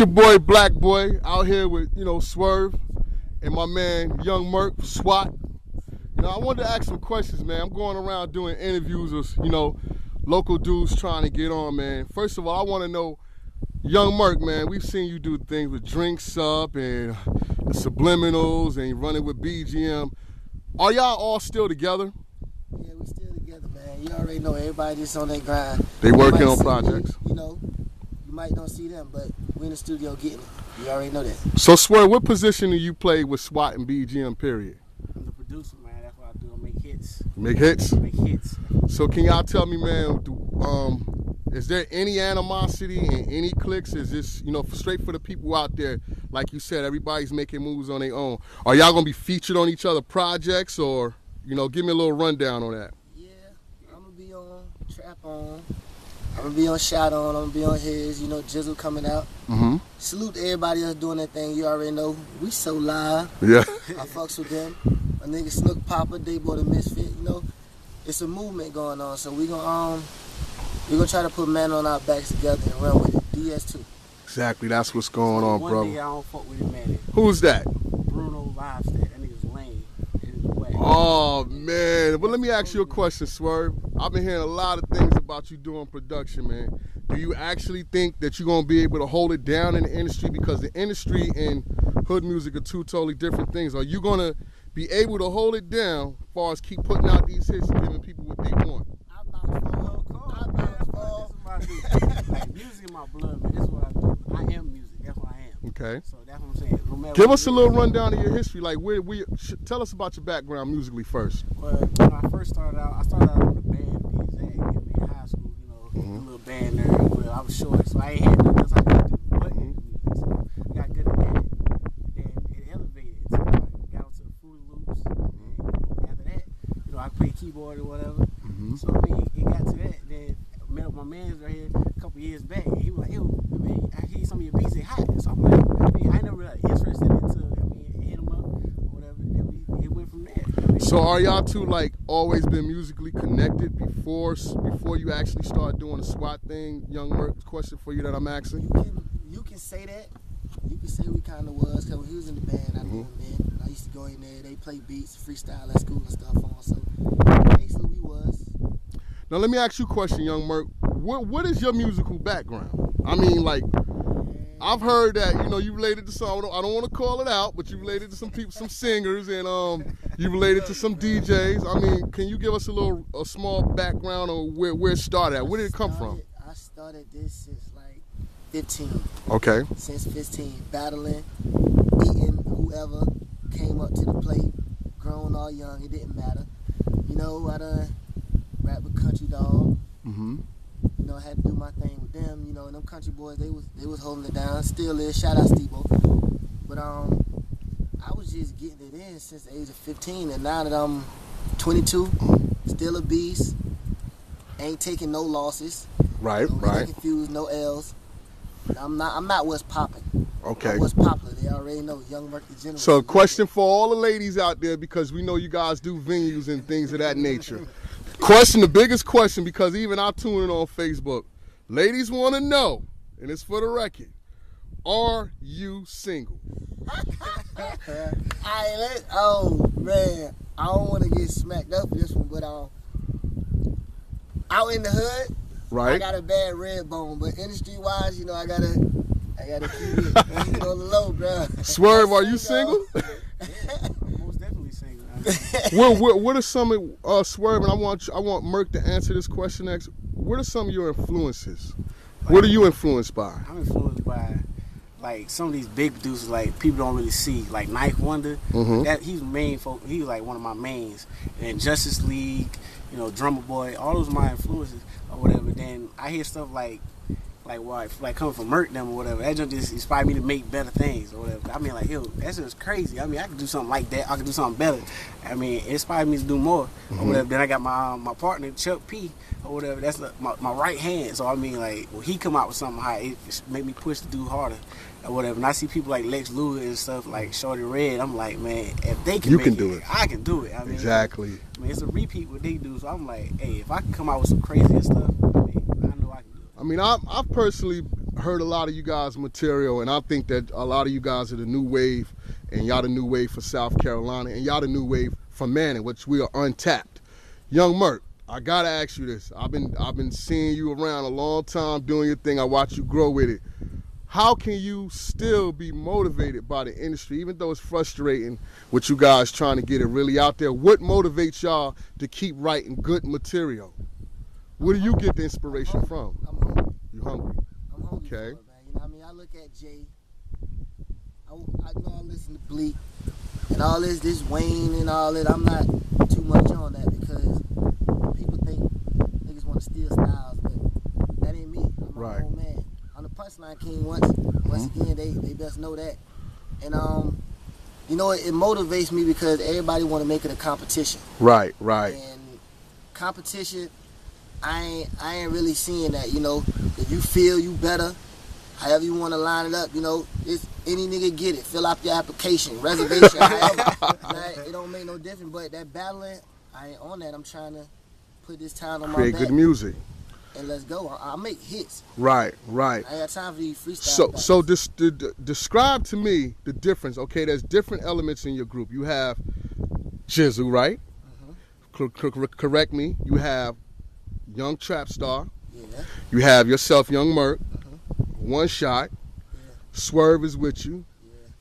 Your boy Black Boy out here with, Swerve and my man Young Mirk, SWAT. I wanted to ask some questions, man. I'm going around doing interviews with, local dudes trying to get on, man. First of all, I want to know, Young Mirk, man, we've seen you do things with Drinks Up and the Subliminals and running with B.G.M. Are y'all all still together? Yeah, we still together, man. You already know everybody just on their grind. They working on projects. You might not see them, but we in the studio getting it. You already know that. So, Swerve, what position do you play with SWAT and B.G.M, period? I'm the producer, man. That's what I do. I make hits. Make hits? Make hits. So can y'all tell me, man, is there any animosity in any cliques? Is this, straight for the people out there, like you said, everybody's making moves on their own. Are y'all going to be featured on each other projects or, give me a little rundown on that? Yeah, I'm going to be on Trap On. I'm going to be on Shout On. I'm going to be on his, Jizzle coming out. Mm-hmm. Salute to everybody else doing that thing. You already know. We so live. Yeah. I fucks with them. My nigga Snook Papa, they boy the Misfit, It's a movement going on, so we're gonna try to put man on our backs together and run with it. DS2. Exactly, that's what's going on, bro. One day I don't fuck with it, man. Who's that? Bruno Livestead. That nigga's lame. Oh man, but let me ask you a question, Swerve. I've been hearing a lot of things about you doing production, man. Do you actually think that you're gonna be able to hold it down in the industry? Because the industry and hood music are two totally different things. Are you gonna be able to hold it down as far as keep putting out these hits and giving people what they want? Like, music in my blood, man. This is what I do. I am music. That's what I am. Okay. So that's what I'm saying. No matter Give us a little rundown of your history. Like, tell us about your background musically first. Well, when I first started out, with the band B.G.M in high school. A little band there. Well, I was short, so I ain't had nothing else I could do but music. So I got good at that. Then it elevated until I got onto the Fruity Loops. And after that, I played keyboard or whatever. So it got to that. Then I met up with my man right here a couple years back, and he was like, "Yo, man, I hear some of your beats, they hot." So I'm like, I never really interested into, hit him up or whatever. Then it went from there. So are y'all two like always been musically connected before you actually start doing the SWAT thing? Young Mirk, question for you that I'm asking. You can say that. You can say we kind of was, because when he was in the band, I knew him then. I used to go in there, they play beats, freestyle at school and stuff on. So basically we was. Now let me ask you a question, Young Mirk. What is your musical background? I mean, like, I've heard that, you related to some, I don't want to call it out, but you related to some people, some singers, and you related to some DJs. I mean, can you give us a small background on where it started at? Where did it come from? I started this since like 15. Okay. Since 15, battling, beating whoever came up to the plate, grown or young, it didn't matter. I done rap with Country Dog. Mm-hmm. I had to do my thing with them. And them country boys, they was holding it down. Still is. Shout out Steve-O. But I was just getting it in since the age of 15, and now that I'm 22, still a beast. Ain't taking no losses. Right, Don't get confused, no L's. I'm not what's popping. Okay. What's popular? They already know. Young Mirk the General. So, question for all the ladies out there, because we know you guys do venues and things of that nature. The biggest question, because even I tune in on Facebook. Ladies want to know, and it's for the record, are you single? Oh man, I don't want to get smacked up for this one, but out in the hood, right? I got a bad red bone, but industry-wise, I gotta keep it on the low, bro. Swerve, are you single? Most definitely single. What are some of Swerve? And I want Mirk to answer this question next. What are some of your influences? What are you influenced by? I'm influenced by like some of these big producers, like people don't really see, like Knife Wonder. That he's he's like one of my mains. And Justice League, Drummer Boy, all those are my influences or whatever. Then I hear stuff like coming from Mirk them or whatever. That just inspired me to make better things or whatever. I mean, like, yo, that's just crazy. I mean, I can do something like that. I can do something better. I mean, it inspired me to do more or whatever. Then I got my partner, Chuck P or whatever. That's my right hand. So, I mean, like, when he come out with something high, it made me push to do harder or whatever. And I see people like Lex Luger and stuff, like Shorty Red. I'm like, man, if they can do it, I can do it. I mean, exactly. I mean, it's a repeat what they do. So I'm like, hey, if I can come out with some crazy stuff, I mean, I know I can do it. I mean, I've personally heard a lot of you guys' material, and I think that a lot of you guys are the new wave, and y'all the new wave for South Carolina, and y'all the new wave for Manning, which we are untapped. Young Mirk, I gotta ask you this. I've been seeing you around a long time doing your thing. I watch you grow with it. How can you still be motivated by the industry, even though it's frustrating with you guys trying to get it really out there? What motivates y'all to keep writing good material? Where do you get the inspiration from? I'm hungry. You hungry? I'm hungry Okay. for it, man. You know what I mean? I look at Jay. I know I listen to Bleak and all this Wayne and all that. I'm not too much on that because people think niggas want to steal styles, but that ain't me. I'm my own man. I'm the punchline king once again, they best know that. And you know, it motivates me because everybody want to make it a competition. Right. And competition, I ain't really seeing that. You know, if you feel you better, however you want to line it up, you know, it's any nigga get it. Fill out your application, reservation, however. It don't make no difference. But that battling, I ain't on that. I'm trying to put this town on my back. Create good music. And let's go. I make hits. Right. I ain't got time for these freestyle. So describe to me the difference. Okay, there's different elements in your group. You have Jizzle, right? Correct me. You have Young Trap Star. Yeah. You have yourself, Young Mirk. One Shot. Yeah. Swerve is with you.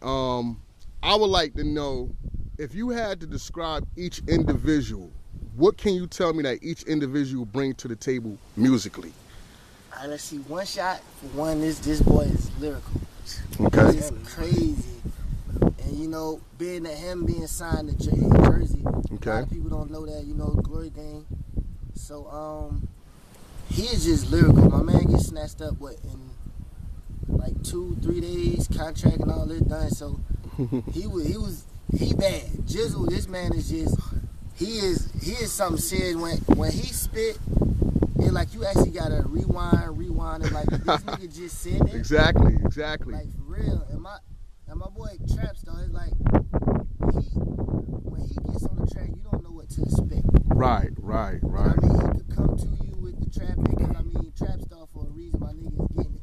Yeah. I would like to know if you had to describe each individual. What can you tell me that each individual bring to the table musically? All right, let's see. One Shot, for one, this boy is lyrical. Okay. It's crazy. And, you know, being signed to Jersey, Okay. a lot of people don't know that, you know, Glory Gang. So, he is just lyrical. My man gets snatched up, in like 2-3 days, contract and all this done. So, he bad. Jizzle, this man is just... He is something serious. When he spit, it's like you actually gotta rewind, and like this nigga just said it. Exactly. Like for real. And my boy Trap Star is like when he gets on the track, you don't know what to expect. Right. I mean, he could come to you with the trap because I mean Trap Star for a reason. My nigga is getting it,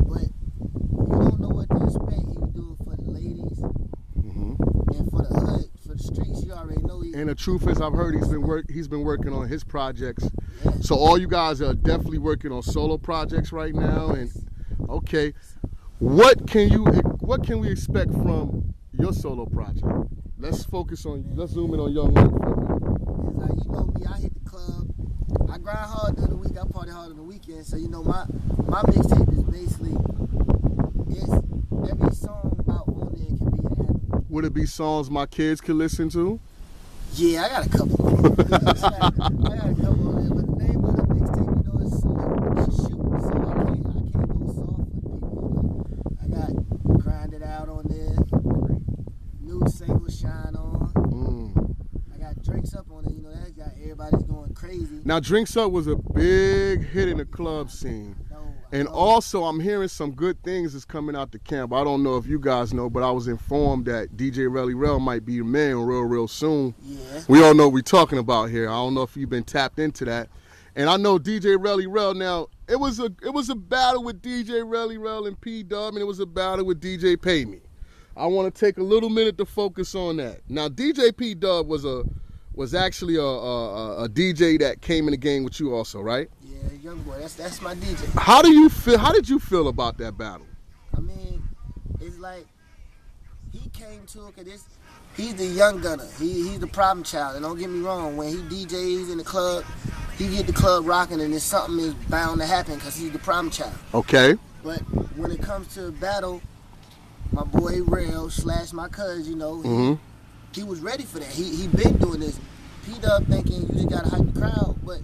but you don't know what to expect. He would do it for the ladies and for the hood. For the streets, you already know. And the truth is, I've heard he's been working on his projects. Yeah. So all you guys are definitely working on solo projects right now. And okay, what can we expect from your solo project? Let's zoom in on Young Mirk. It's like, you know me, I hit the club. I grind hard during the week. I party hard on the weekend. So you know my mixtape is basically every song about on there can be an anthem. Would it be songs my kids could listen to? Yeah, I got a couple. I got a couple of them, but the name of the mixtape, you know, is Shoot. So I can't go soft with people. I got Grind It Out on there. New single Shine On. I got Drinks Up on there. You know, that got everybody's going crazy. Now, Drinks Up was a big hit in the club scene. And also, I'm hearing some good things that's coming out the camp. I don't know if you guys know, but I was informed that DJ Relly Rel might be your man real soon. Yeah. We all know what we're talking about here. I don't know if you've been tapped into that. And I know DJ Relly Rel now, it was a battle with DJ Relly Rel and P.Dub, and it was a battle with DJ Pay Me. I want to take a little minute to focus on that. Now, DJ P.Dub was actually a DJ that came in the game with you also, right? Yeah, young boy, that's my DJ. How did you feel about that battle? I mean, it's like he came to it because he's the young gunner. He's the problem child. And don't get me wrong, when he DJs in the club, he get the club rocking, and then something is bound to happen because he's the problem child. Okay. But when it comes to a battle, my boy Rail / my cousin, you know, he was ready for that. He been doing this. P-Dub thinking you just gotta hype the crowd, but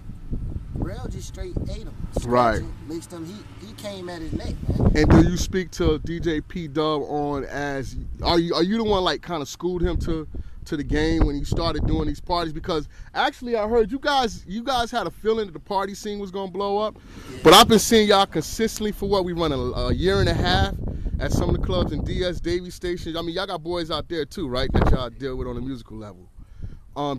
Rail just straight ate him. Right. Mixed him. He came at his neck, man. And do you speak to DJ P-Dub on as are you the one like kind of schooled him to the game when he started doing these parties? Because actually I heard you guys had a feeling that the party scene was gonna blow up, but I've been seeing y'all consistently for what we run a year and a half at some of the clubs in DS Davies stations. I mean, y'all got boys out there too, right? That y'all deal with on a musical level.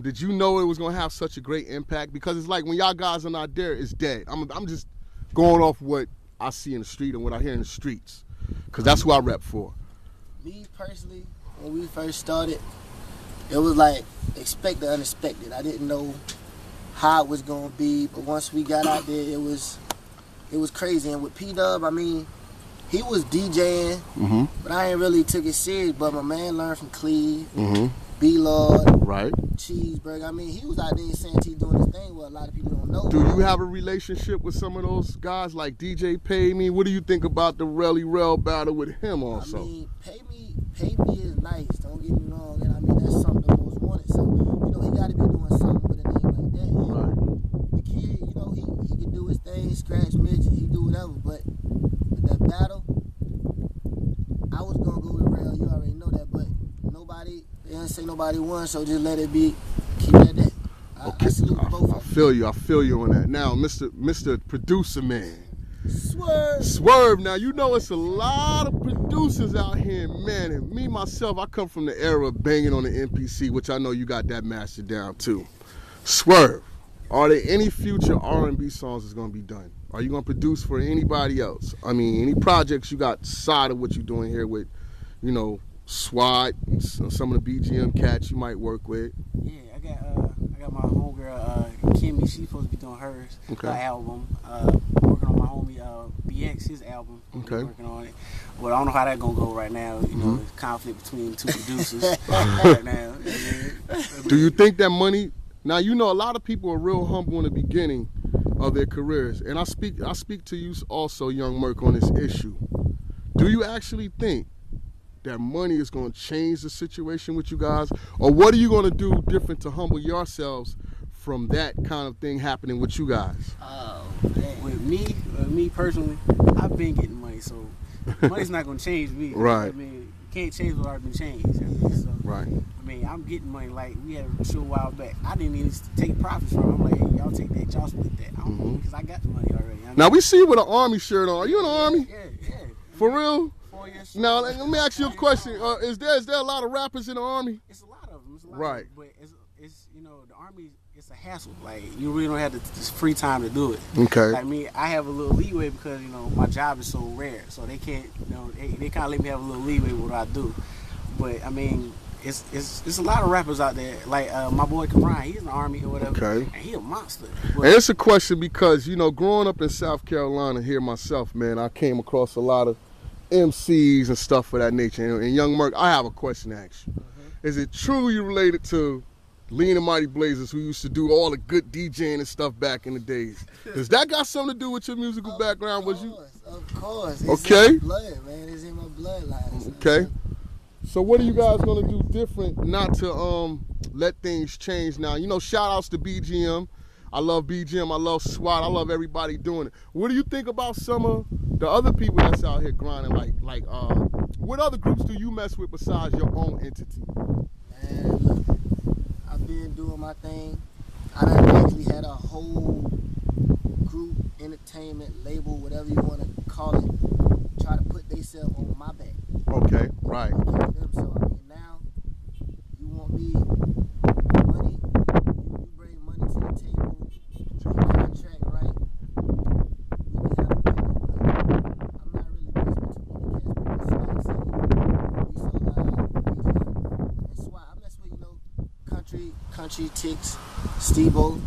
Did you know it was gonna have such a great impact? Because it's like when y'all guys are not there, it's dead. I'm just going off what I see in the street and what I hear in the streets? Because that's who I rep for. Me personally, when we first started, it was like expect the unexpected. I didn't know how it was gonna be, but once we got out there, it was crazy. And with P-Dub, I mean, he was DJing, but I ain't really took it serious. But my man learned from Cleve, B-Lord, right, Cheeseburger. I mean, he was out there in Santee doing his thing. What a lot of people don't know. Do you have a relationship with some of those guys like DJ Pay Me? What do you think about the Relly Rel battle with him also? I mean, Pay Me is nice. Don't get me wrong. And I mean, that's something the most wanted. So, you know, he got to be doing something with a name like that. And right. The kid, you know, he can do his thing, scratch midget, he do whatever. But with that battle, I was gonna go with Rel. You already know that. But nobody, they didn't say nobody won. So just let it be. Keep it at that. Okay. I salute both of them. I feel you on that. Now, Mr. Producer Man. Swerve. Swerve. Now, you know it's a lot of producers out here, man. And me, myself, I come from the era of banging on the MPC, which I know you got that mastered down too. Swerve, are there any future R&B songs that's going to be done? Are you going to produce for anybody else? I mean, any projects you got side of what you're doing here with, you know, SWAT, and some of the B.G.M cats you might work with? Yeah, I got my homegirl Kimmy. She's supposed to be doing hers, her album. Working on my homie BX, his album. Working on it. Well, I don't know how that's gonna go right now. You know, there's conflict between the two producers right now. Do you think that money? Now, you know, a lot of people are real humble in the beginning of their careers, and I speak to you also, young Mirk, on this issue. Do you actually think that money is going to change the situation with you guys, or what are you going to do different to humble yourselves from that kind of thing happening with you guys? Oh, with me personally, I've been getting money, so money's not going to change me. Right. I mean, you can't change what already been changed. So, right. I mean, I'm getting money. Like, we had a show a while back. I didn't even take profits from it. I'm like, hey, y'all take that, y'all split that. I don't know, because I got the money already. I mean, now, we see you with an Army shirt on. Are you in the Army? Yeah. For real? 4 years. Now, let me ask you a question. Is there a lot of rappers in the Army? It's a lot of them. Right. But it's you know, the Army, it's a hassle. Like, you really don't have this free time to do it. Okay. Like me, I have a little leeway because, you know, my job is so rare. So they can't, you know, they kind of let me have a little leeway with what I do. But, I mean, it's a lot of rappers out there. Like my boy Kamran, he's in the Army or whatever. Okay. And he a monster. But, and it's a question because, you know, growing up in South Carolina here myself, man, I came across a lot of MCs and stuff of that nature. And young Mirk, I have a question to ask you. Is it true you related to Lean and Mighty Blazers, who used to do all the good DJing and stuff back in the days? Does that got something to do with your musical background? Was you? Of course. It's okay. in my blood, man. It's in my bloodline. Okay. So what are you guys gonna do different not to let things change now? You know, shout outs to B.G.M. I love B.G.M. I love SWAT. I love everybody doing it. What do you think about some of the other people that's out here grinding? Like what other groups do you mess with besides your own entity? Man, look, I've been doing my thing. I done actually had a whole group, entertainment, label, whatever you want to call it, try to put themselves on my back. Okay, right. So, I mean, now, you want me money, you bring money to the table, your contract right, we can have a business, but I'm not really messing with too many cats, because like I said, we so loud, and SWAT, I mess with, you know, country ticks, Steve-O,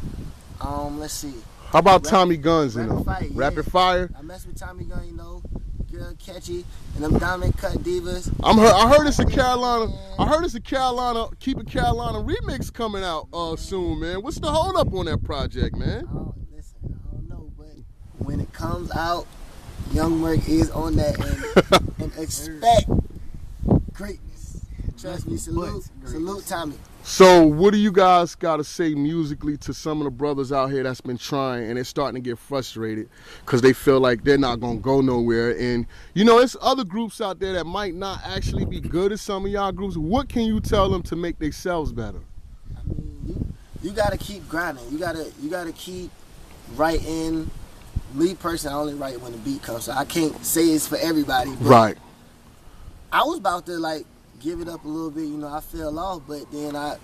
let's see. How about Tommy Guns in them? Rapid Fire? I mess with Tommy Gun, you know. Girl Catchy and them diamond cut divas. I heard it's a Carolina. I heard it's a Carolina Keep It Carolina remix coming out soon, man. What's the hold up on that project, man? Listen, I don't know, but when it comes out, young Mirk is on that and expect greatness. Trust me, salute Tommy. So what do you guys got to say musically to some of the brothers out here that's been trying and they're starting to get frustrated because they feel like they're not going to go nowhere? And, you know, there's other groups out there that might not actually be good as some of y'all groups. What can you tell them to make themselves better? I mean, you got to keep grinding. You got to keep writing. Me personally, I only write when the beat comes. So I can't say it's for everybody. But right. I was about to, like, give it up a little bit, you know, I fell off, but then I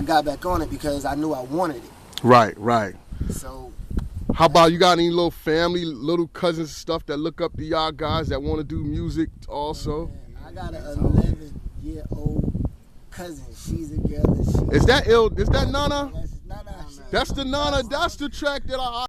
got back on it because I knew I wanted it. Right. So How about you got any little family, little cousins, stuff that look up to y'all guys that want to do music also? I got an 11-year-old cousin. She's a girl. Is that ill? Is that Nana? That's Nana. That's the Nana. That's the track that I